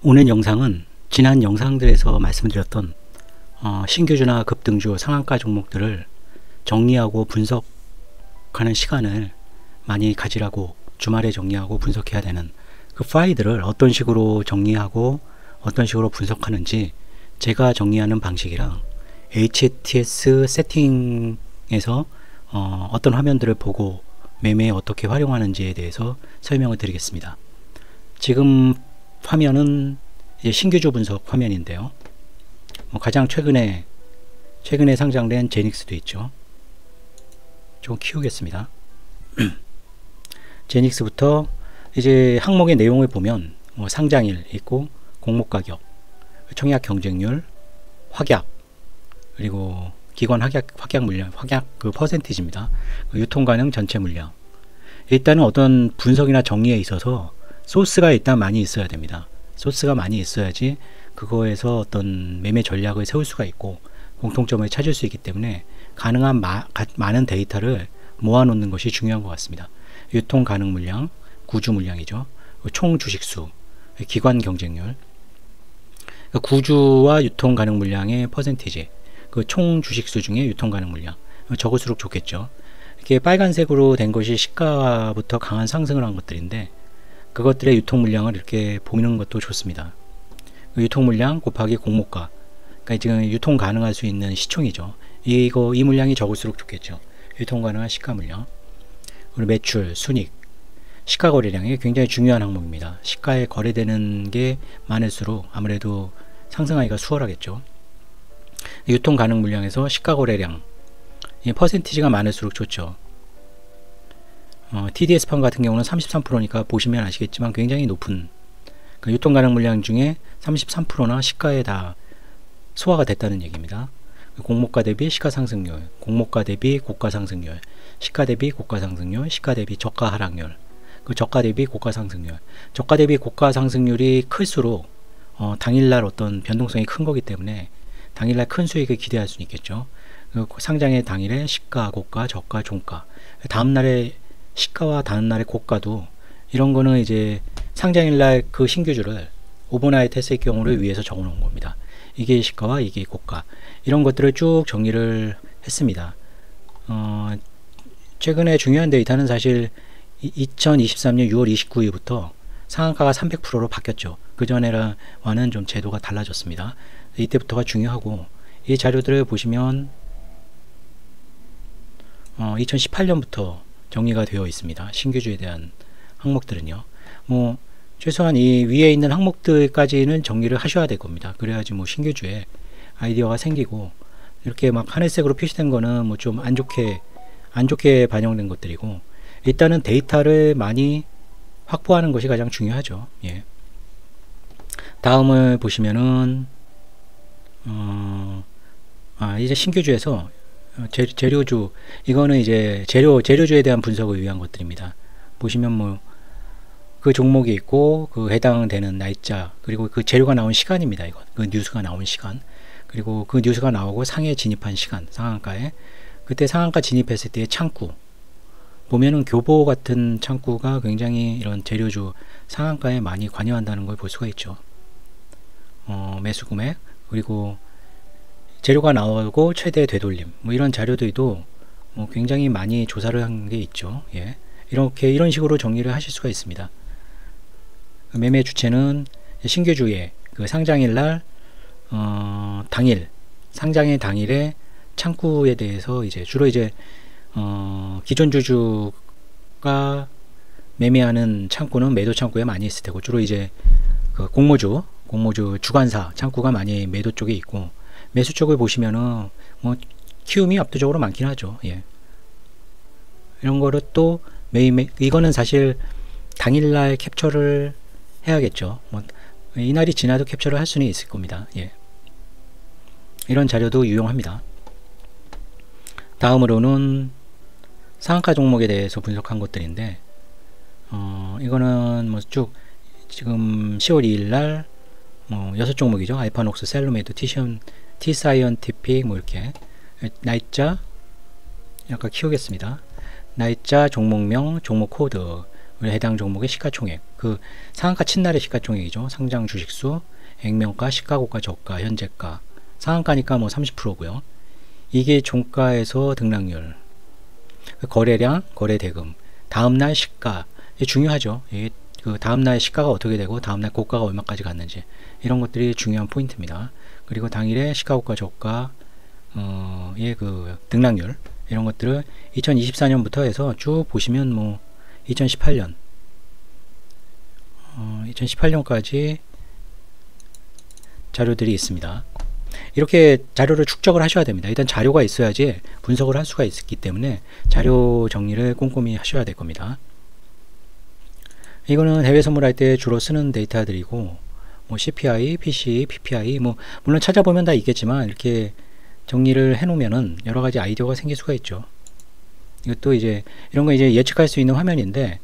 오늘 영상은 지난 영상들에서 말씀드렸던 신규주나 급등주 상한가 종목들을 정리하고 분석하는 시간을 많이 가지라고, 주말에 정리하고 분석해야 되는 그 파일들을 어떤 식으로 정리하고 어떤 식으로 분석하는지 제가 정리하는 방식이랑 HTS 세팅에서 어떤 화면들을 보고 매매에 어떻게 활용하는지에 대해서 설명을 드리겠습니다. 지금 화면은 이제 신규주 분석 화면인데요. 가장 최근에 상장된 제닉스도 있죠. 좀 키우겠습니다. 제닉스부터 이제 항목의 내용을 보면 상장일 있고, 공모가격, 청약 경쟁률, 확약, 그리고 기관 확약 물량, 확약 그 퍼센티지입니다. 유통 가능 전체 물량. 일단은 어떤 분석이나 정리에 있어서 소스가 일단 많이 있어야 됩니다. 소스가 많이 있어야지 그거에서 어떤 매매 전략을 세울 수가 있고 공통점을 찾을 수 있기 때문에 가능한 많은 데이터를 모아놓는 것이 중요한 것 같습니다. 유통 가능 물량, 구주 물량이죠. 총 주식수, 기관 경쟁률, 구주와 유통 가능 물량의 퍼센티지, 그 총 주식수 중에 유통 가능 물량 적을수록 좋겠죠. 이렇게 빨간색으로 된 것이 시가부터 강한 상승을 한 것들인데, 그것들의 유통 물량을 이렇게 보는 것도 좋습니다. 유통 물량 곱하기 공모가, 그러니까 지금 유통 가능할 수 있는 시총이죠. 이 물량이 적을수록 좋겠죠. 유통 가능한 시가 물량. 그리고 매출, 순익, 시가 거래량이 굉장히 중요한 항목입니다. 시가에 거래되는 게 많을수록 아무래도 상승하기가 수월하겠죠. 유통 가능 물량에서 시가 거래량, 이 퍼센티지가 많을수록 좋죠. TDS판 같은 경우는 33%니까 보시면 아시겠지만 굉장히 높은, 유통 가능 물량 중에 33%나 시가에 다 소화가 됐다는 얘기입니다. 공모가 대비 시가 상승률, 공모가 대비 고가 상승률, 시가 대비 고가 상승률, 시가 대비 저가 하락률, 그 저가 대비 고가 상승률, 저가 대비 고가 상승률이 클수록 당일날 어떤 변동성이 큰 거기 때문에 당일날 큰 수익을 기대할 수 있겠죠. 상장의 당일에 시가, 고가, 저가, 종가, 다음날에 시가와 다음날의 고가도, 이런 거는 이제 상장일날 그 신규주를 오버나이트 했을 경우를 위해서 적어 놓은 겁니다. 이게 시가와 이게 고가, 이런 것들을 쭉 정리를 했습니다. 최근에 중요한 데이터는 사실 2023년 6월 29일부터 상한가가 300%로 바뀌었죠. 그 전에와는 좀 제도가 달라졌습니다. 이때부터가 중요하고, 이 자료들을 보시면 2018년부터 정리가 되어 있습니다. 신규주에 대한 항목들은요. 최소한 이 위에 있는 항목들까지는 정리를 하셔야 될 겁니다. 그래야지 신규주에 아이디어가 생기고, 이렇게 막 하늘색으로 표시된 거는 좀 안 좋게 반영된 것들이고, 일단은 데이터를 많이 확보하는 것이 가장 중요하죠. 예. 다음을 보시면은 이제 신규주에서 재료주, 이거는 이제 재료주에 대한 분석을 위한 것들입니다. 보시면 그 종목이 있고, 그 해당되는 날짜, 그리고 그 재료가 나온 시간입니다. 이건 그 뉴스가 나온 시간, 그리고 그 뉴스가 나오고 상해 진입한 시간, 상한가에 그때 상한가 진입했을 때의 창구 보면은 교보 같은 창구가 굉장히 이런 재료주 상한가에 많이 관여한다는 걸 볼 수가 있죠. 매수 금액, 그리고 재료가 나오고 최대 되돌림, 이런 자료들도 굉장히 많이 조사를 한 게 있죠. 예. 이런 식으로 정리를 하실 수가 있습니다. 매매 주체는 신규주의 그 상장일날 당일, 상장의 당일에 창구에 대해서 이제 주로 이제 기존 주주가 매매하는 창구는 매도 창구에 많이 있을 테고, 주로 이제 그 공모주 주관사 창구가 많이 매도 쪽에 있고, 매수 쪽을 보시면은 키움이 압도적으로 많긴 하죠. 예. 이런 거를 또 이거는 사실 당일날 캡처를 해야겠죠. 이날이 지나도 캡처를 할 수는 있을 겁니다. 예. 이런 자료도 유용합니다. 다음으로는 상한가 종목에 대해서 분석한 것들인데, 이거는 쭉 지금 10월 2일날 6종목이죠. 알파녹스, 셀로메이드, T사이언티픽, 이렇게 날짜 약간 키우겠습니다. 날짜, 종목명, 종목 코드, 그리고 해당 종목의 시가총액, 그 상한가 친날의 시가총액이죠. 상장 주식수, 액면가, 시가고가, 저가, 현재가. 상한가니까 뭐 30%고요. 이게 종가에서 등락률, 거래량, 거래대금, 다음날 시가. 이게 중요하죠. 이게 그 다음날 시가가 어떻게 되고 다음날 고가가 얼마까지 갔는지, 이런 것들이 중요한 포인트입니다. 그리고 당일의 시가고가, 저가, 그 등락률, 이런 것들을 2024년부터 해서 쭉 보시면 뭐 2018년 2018년까지 자료들이 있습니다. 이렇게 자료를 축적을 하셔야 됩니다. 일단 자료가 있어야지 분석을 할 수가 있기 때문에 자료 정리를 꼼꼼히 하셔야 될 겁니다. 이거는 해외 선물할 때 주로 쓰는 데이터들이고, 뭐 CPI, PCE, PPI, 뭐 물론 찾아보면 다 있겠지만 이렇게 정리를 해 놓으면은 여러 가지 아이디어가 생길 수가 있죠. 이것도 이제 이런 거 이제 예측할 수 있는 화면인데,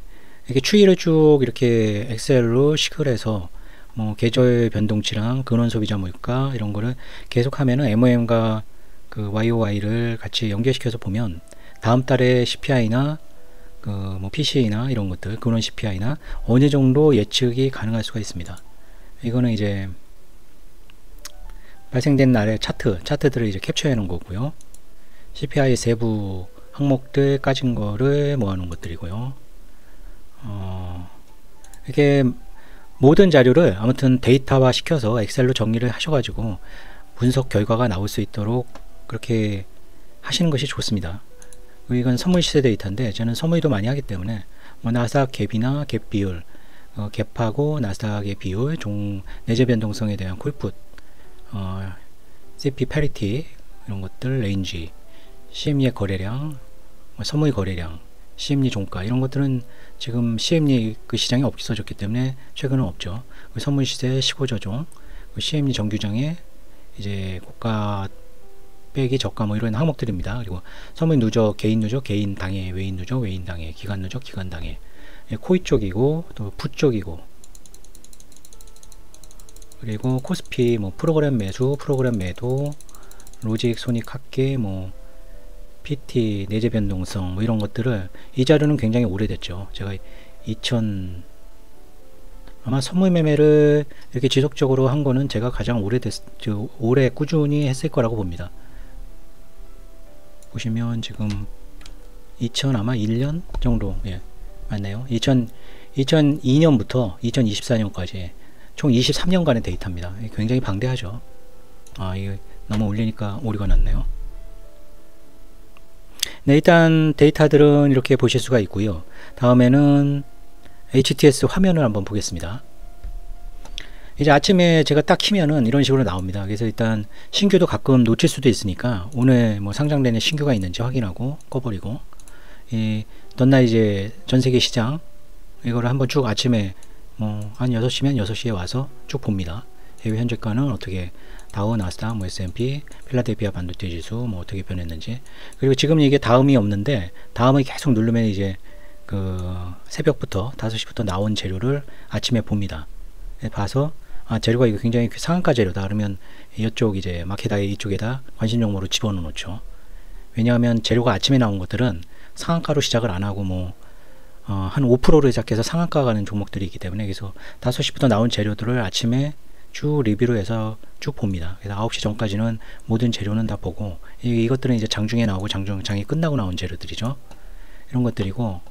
이렇게 추이를 쭉 이렇게 엑셀로 식을 해서 뭐 계절 변동치랑 근원 소비자 물가 이런 거를 계속 하면은 MOM과 그 YOY를 같이 연결시켜서 보면 다음 달에 CPI나 그 뭐 PCE나 이런 것들, 근원 CPI나 어느 정도 예측이 가능할 수가 있습니다. 이거는 이제 발생된 날의 차트들을 이제 캡처해 놓은 거고요. CPI 세부 항목들 까진 거를 모아놓은 것들이고요. 이렇게 모든 자료를 아무튼 데이터화 시켜서 엑셀로 정리를 하셔가지고 분석 결과가 나올 수 있도록 그렇게 하시는 것이 좋습니다. 그리고 이건 선물 시세 데이터인데, 저는 선물도 많이 하기 때문에 뭐 나스닥 갭이나 갭 비율, 갭하고 나스닥의 비율, 내재 변동성에 대한 콜풋, CP 패리티 이런 것들, 레인지, CME 거래량, 선물 거래량, CME 종가, 이런 것들은 지금 CME 그 시장이 없어졌기 때문에 최근은 없죠. 선물 시세 15저종, CME 정규장에 이제 고가 빼기 저가 뭐 이런 항목들입니다. 그리고 선물 누적, 개인 누적, 개인 당해, 외인 누적, 외인 당해, 기간 누적, 기간 당해, 코이 쪽이고 또 풋 쪽이고, 그리고 코스피 뭐 프로그램 매수, 프로그램 매도, 로직, 소닉, 합계, 뭐 PT, 내재 변동성 뭐 이런 것들을, 이 자료는 굉장히 오래됐죠. 제가 아마 선물 매매를 이렇게 지속적으로 한 거는 제가 가장 오래 꾸준히 했을 거라고 봅니다. 보시면 지금 아마 1년 정도, 예, 맞네요. 2002년부터 2024년까지 총 23년간의 데이터입니다. 굉장히 방대하죠. 이게 너무 올리니까 오류가 났네요. 네, 일단 데이터들은 이렇게 보실 수가 있고요. 다음에는 HTS 화면을 한번 보겠습니다. 이제 아침에 제가 딱 키면은 이런 식으로 나옵니다. 그래서 일단 신규도 가끔 놓칠 수도 있으니까 오늘 뭐 상장되는 신규가 있는지 확인하고 꺼버리고, 전날 이제 전세계 시장 이거를 한번 쭉 아침에 뭐 한 6시면 6시에 와서 쭉 봅니다. 해외 현재가는 어떻게, 다우, 나스닥, 뭐 S&P, 필라델피아 반도체 지수 뭐 어떻게 변했는지. 그리고 지금 이게 다음이 없는데, 다음을 계속 누르면 이제 그 새벽부터 5시부터 나온 재료를 아침에 봅니다. 봐서 재료가 이거 굉장히 상한가 재료다 그러면 이쪽 이제 마켓아이 이쪽에다 관심 종목으로 집어넣어 놓죠. 왜냐하면 재료가 아침에 나온 것들은 상한가로 시작을 안 하고 뭐 한 5%를 시작해서 상한가 가는 종목들이 있기 때문에, 그래서 5시부터 나온 재료들을 아침에 쭉 리뷰를 해서 쭉 봅니다. 그래서 9시 전까지는 모든 재료는 다 보고, 이것들은 이제 장중에 나오고 장이 끝나고 나온 재료들이죠. 이런 것들이고,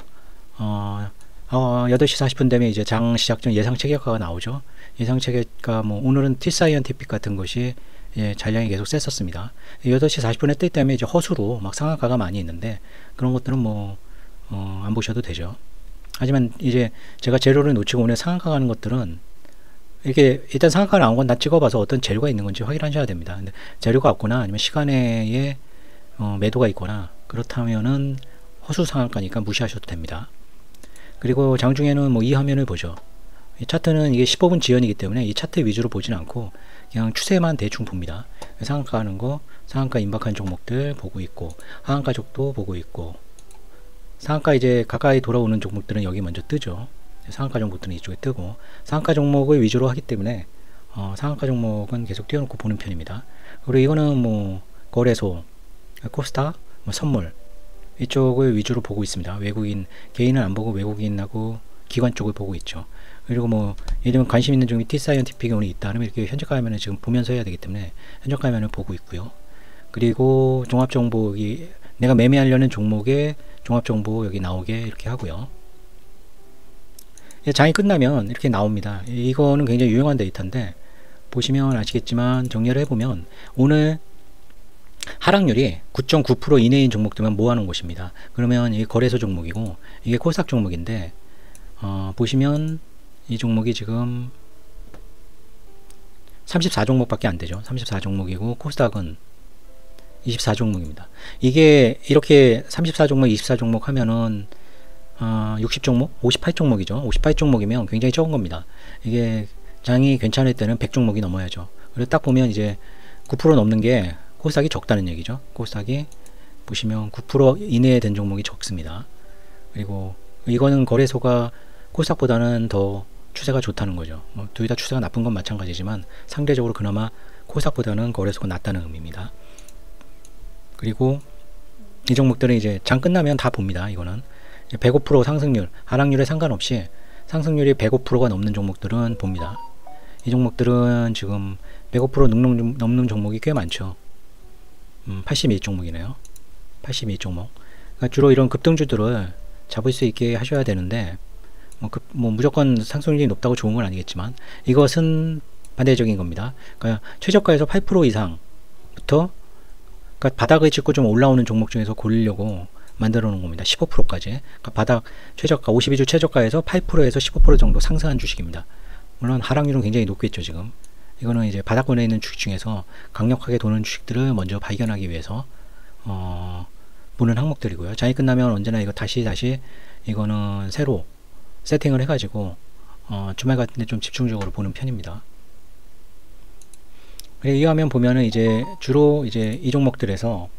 8시 40분 되면 이제 장 시작 전 예상 체결가가 나오죠. 예상 체결가 뭐 오늘은 T사이언티픽 같은 것이 잔량이 계속 셌었습니다. 8시 40분에 뜰 때면 이제 허수로 막 상한가가 많이 있는데, 그런 것들은 뭐 안 보셔도 되죠. 하지만 이제 제가 재료를 놓치고 오늘 상한가 가는 것들은 이렇게 일단 상한가 나온 건 다 찍어봐서 어떤 재료가 있는 건지 확인하셔야 됩니다. 근데 재료가 없거나 아니면 시간에 매도가 있거나 그렇다면은 허수 상한가니까 무시하셔도 됩니다. 그리고 장중에는 뭐 이 화면을 보죠. 이 차트는 이게 15분 지연이기 때문에 이 차트 위주로 보진 않고 그냥 추세만 대충 봅니다. 상한가 하는 거, 상한가 임박한 종목들 보고 있고, 하한가 쪽도 보고 있고, 상한가 이제 가까이 돌아오는 종목들은 여기 먼저 뜨죠. 상한가 종목들은 이쪽에 뜨고, 상한가 종목을 위주로 하기 때문에 상한가 종목은 계속 띄워놓고 보는 편입니다. 그리고 이거는 뭐 거래소, 코스타, 뭐 선물 이쪽을 위주로 보고 있습니다. 외국인, 개인은 안 보고 외국인하고 기관 쪽을 보고 있죠. 그리고 뭐 예를 들면 관심 있는 종목이 T사이언티픽이 오늘 있다 그러면 이렇게 현저가 화면을 지금 보면서 해야 되기 때문에 현저가 화면을 보고 있고요. 그리고 종합정보기 내가 매매하려는 종목의 종합정보 여기 나오게 이렇게 하고요. 장이 끝나면 이렇게 나옵니다. 이거는 굉장히 유용한 데이터인데 보시면 아시겠지만 정리를 해보면 오늘 하락률이 9.9% 이내인 종목들만 모아놓은 곳입니다. 그러면 이게 거래소 종목이고 이게 코스닥 종목인데 보시면 이 종목이 지금 34종목밖에 안 되죠. 34종목이고 코스닥은 24종목입니다. 이게 이렇게 34종목, 24종목 하면은 60종목? 58종목이죠. 58종목이면 굉장히 적은 겁니다. 이게 장이 괜찮을 때는 100종목이 넘어야죠. 그래서 딱 보면 이제 9% 넘는 게 코스닥이 적다는 얘기죠. 코스닥이 보시면 9% 이내에 된 종목이 적습니다. 그리고 이거는 거래소가 코스닥보다는 더 추세가 좋다는 거죠. 뭐 둘 다 추세가 나쁜 건 마찬가지지만 상대적으로 그나마 코스닥보다는 거래소가 낫다는 의미입니다. 그리고 이 종목들은 이제 장 끝나면 다 봅니다. 이거는 105% 상승률, 하락률에 상관없이 상승률이 105%가 넘는 종목들은 봅니다. 이 종목들은 지금 105% 넘는 종목이 꽤 많죠. 82종목이네요. 82종목. 그러니까 주로 이런 급등주들을 잡을 수 있게 하셔야 되는데 뭐 무조건 상승률이 높다고 좋은 건 아니겠지만 이것은 반대적인 겁니다. 그러니까 최저가에서 8% 이상부터 그러니까 바닥을 짚고 좀 올라오는 종목 중에서 고르려고 만들어 놓은 겁니다. 15%까지. 그러니까 바닥 최저가 52주 최저가에서 8%에서 15% 정도 상승한 주식입니다. 물론 하락률은 굉장히 높겠죠. 지금 이거는 이제 바닥권에 있는 주식 중에서 강력하게 도는 주식들을 먼저 발견하기 위해서 보는 항목들이고요. 장이 끝나면 언제나 이거 다시 이거는 새로 세팅을 해가지고 주말 같은데 좀 집중적으로 보는 편입니다. 이 화면 보면은 이제 주로 이제 이 종목들에서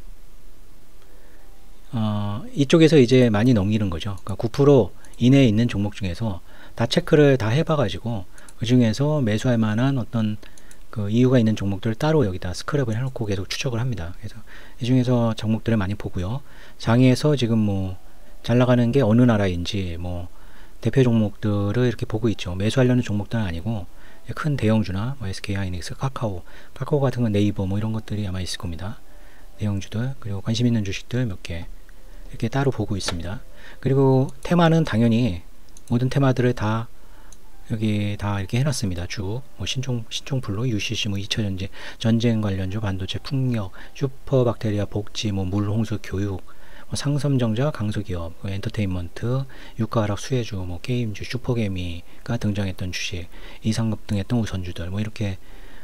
이쪽에서 이제 많이 넘기는 거죠. 그러니까 9% 이내에 있는 종목 중에서 다 체크를 다 해봐가지고 그 중에서 매수할 만한 어떤 그 이유가 있는 종목들을 따로 여기다 스크랩을 해놓고 계속 추적을 합니다. 그래서 이 중에서 종목들을 많이 보고요. 장에서 지금 뭐 잘 나가는 게 어느 나라인지 뭐 대표 종목들을 이렇게 보고 있죠. 매수하려는 종목들은 아니고 큰 대형주나 뭐 SK하이닉스, 카카오 같은 건 네이버 뭐 이런 것들이 아마 있을 겁니다. 대형주들 그리고 관심 있는 주식들 몇 개 이렇게 따로 보고 있습니다. 그리고 테마는 당연히 모든 테마들을 다 여기 다 이렇게 해놨습니다. 쭉 뭐 신종플로, UCC, 뭐 2차 전쟁 관련주, 반도체, 풍력, 슈퍼박테리아, 복지, 뭐 물홍수, 교육, 뭐 상섬정자, 강소기업, 엔터테인먼트, 유가하락, 수혜주, 뭐 게임주, 슈퍼개미가 등장했던 주식, 이상급등했던 우선주들, 뭐 이렇게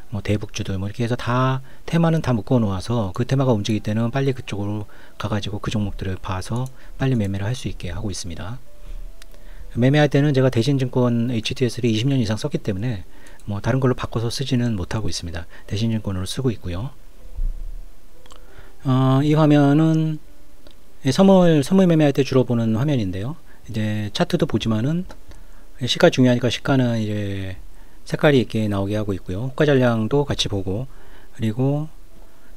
뭐 대북주들, 뭐 이렇게 해서 다 테마는 다 묶어 놓아서 그 테마가 움직일 때는 빨리 그쪽으로 가가지고 그 종목들을 봐서 빨리 매매를 할 수 있게 하고 있습니다. 매매할 때는 제가 대신증권 HTS를 20년 이상 썼기 때문에 뭐 다른 걸로 바꿔서 쓰지는 못하고 있습니다. 대신증권으로 쓰고 있고요. 이 화면은 선물 매매할 때 주로 보는 화면인데요. 이제 차트도 보지만은 시가 중요하니까 시가는 이제 색깔이 있게 나오게 하고 있고요. 호가 잔량도 같이 보고 그리고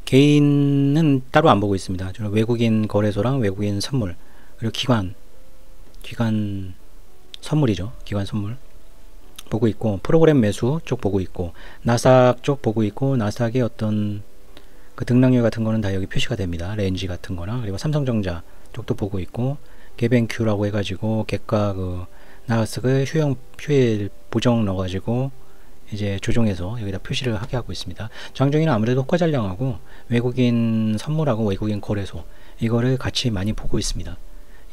개인은 따로 안 보고 있습니다. 주로 외국인 거래소랑 외국인 선물 그리고 기관 선물이죠. 기관 선물 보고 있고 프로그램 매수 쪽 보고 있고 나스닥 쪽 보고 있고 나스닥의 어떤 그 등락률 같은 거는 다 여기 표시가 됩니다. 렌지 같은 거나 그리고 삼성전자 쪽도 보고 있고 개벤큐라고 해가지고 개가 그 나스닥을 휴일 보정 넣어가지고 이제 조정해서 여기다 표시를 하게 하고 있습니다. 장중에는 아무래도 호가 잔량하고 외국인 선물하고 외국인 거래소 이거를 같이 많이 보고 있습니다.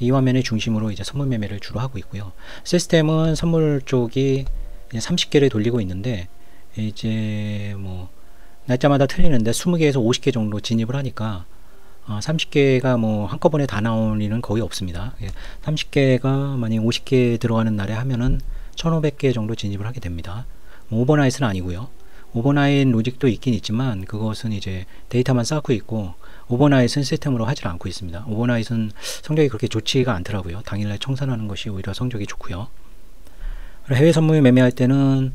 이 화면의 중심으로 이제 선물 매매를 주로 하고 있고요. 시스템은 선물 쪽이 이제 30개를 돌리고 있는데 이제 뭐 날짜마다 틀리는데 20개에서 50개 정도 진입을 하니까 30개가 뭐 한꺼번에 다 나올 일은 거의 없습니다. 30개가 만약 50개 들어가는 날에 하면은 1500개 정도 진입을 하게 됩니다. 뭐 오버나잇은 아니고요. 오버나잇 로직도 있긴 있지만 그것은 이제 데이터만 쌓고 있고 오버나잇은 시스템으로 하지 않고 있습니다. 오버나잇은 성적이 그렇게 좋지가 않더라고요. 당일날 청산하는 것이 오히려 성적이 좋고요. 해외 선물 매매할 때는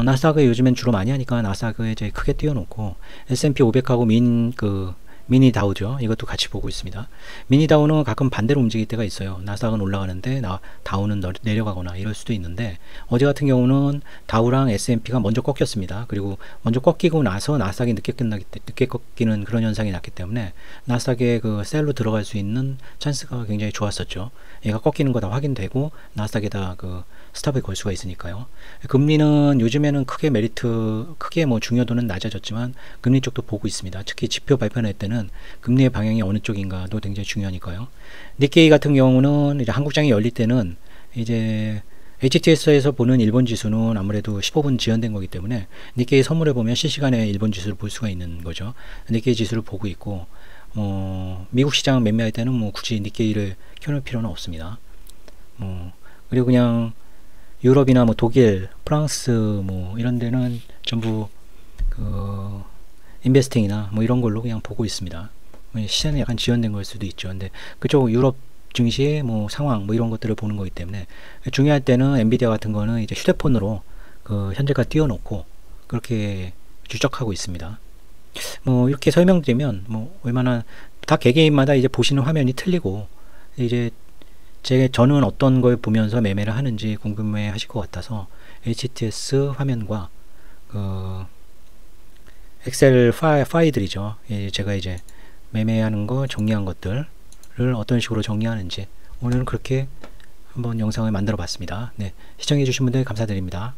나스닥을 요즘엔 주로 많이 하니까 나스닥을 이제 크게 띄워놓고 S&P 500하고 미니 다우죠. 이것도 같이 보고 있습니다. 미니 다우는 가끔 반대로 움직일 때가 있어요. 나스닥은 올라가는데 다우는 내려가거나 이럴 수도 있는데, 어제 같은 경우는 다우랑 S&P가 먼저 꺾였습니다. 그리고 먼저 꺾이고 나서 나스닥이 늦게 꺾이는 그런 현상이 났기 때문에 나스닥에 그 셀로 들어갈 수 있는 찬스가 굉장히 좋았었죠. 얘가 꺾이는 거 다 확인되고 나스닥에다 그 스탑을 걸 수가 있으니까요. 금리는 요즘에는 크게 뭐 중요도는 낮아졌지만 금리 쪽도 보고 있습니다. 특히 지표 발표할 때는 금리의 방향이 어느 쪽인가도 굉장히 중요하니까요. 니케이 같은 경우는 이제 한국장이 열릴 때는 이제 HTS에서 보는 일본 지수는 아무래도 15분 지연된 거기 때문에 니케이 선물에 보면 실시간에 일본 지수를 볼 수가 있는 거죠. 니케이 지수를 보고 있고, 미국 시장 매매할 때는 뭐 굳이 니케이를 켜놓을 필요는 없습니다. 그리고 그냥 유럽이나 뭐 독일, 프랑스 뭐 이런 데는 전부 그 인베스팅이나 뭐 이런 걸로 그냥 보고 있습니다. 시장이 약간 지연된 걸 수도 있죠. 근데 그쪽 유럽 증시의 뭐 상황 뭐 이런 것들을 보는 거기 때문에 중요할 때는 엔비디아 같은 거는 이제 휴대폰으로 그 현재가 띄워놓고 그렇게 추적하고 있습니다. 뭐 이렇게 설명드리면 뭐 얼마나 다 개개인마다 이제 보시는 화면이 틀리고 이제 저는 어떤 걸 보면서 매매를 하는지 궁금해 하실 것 같아서 HTS 화면과 그 엑셀 파일들이죠. 제가 이제 매매하는 거 정리한 것들을 어떤 식으로 정리하는지 오늘은 그렇게 한번 영상을 만들어 봤습니다. 네, 시청해 주신 분들 감사드립니다.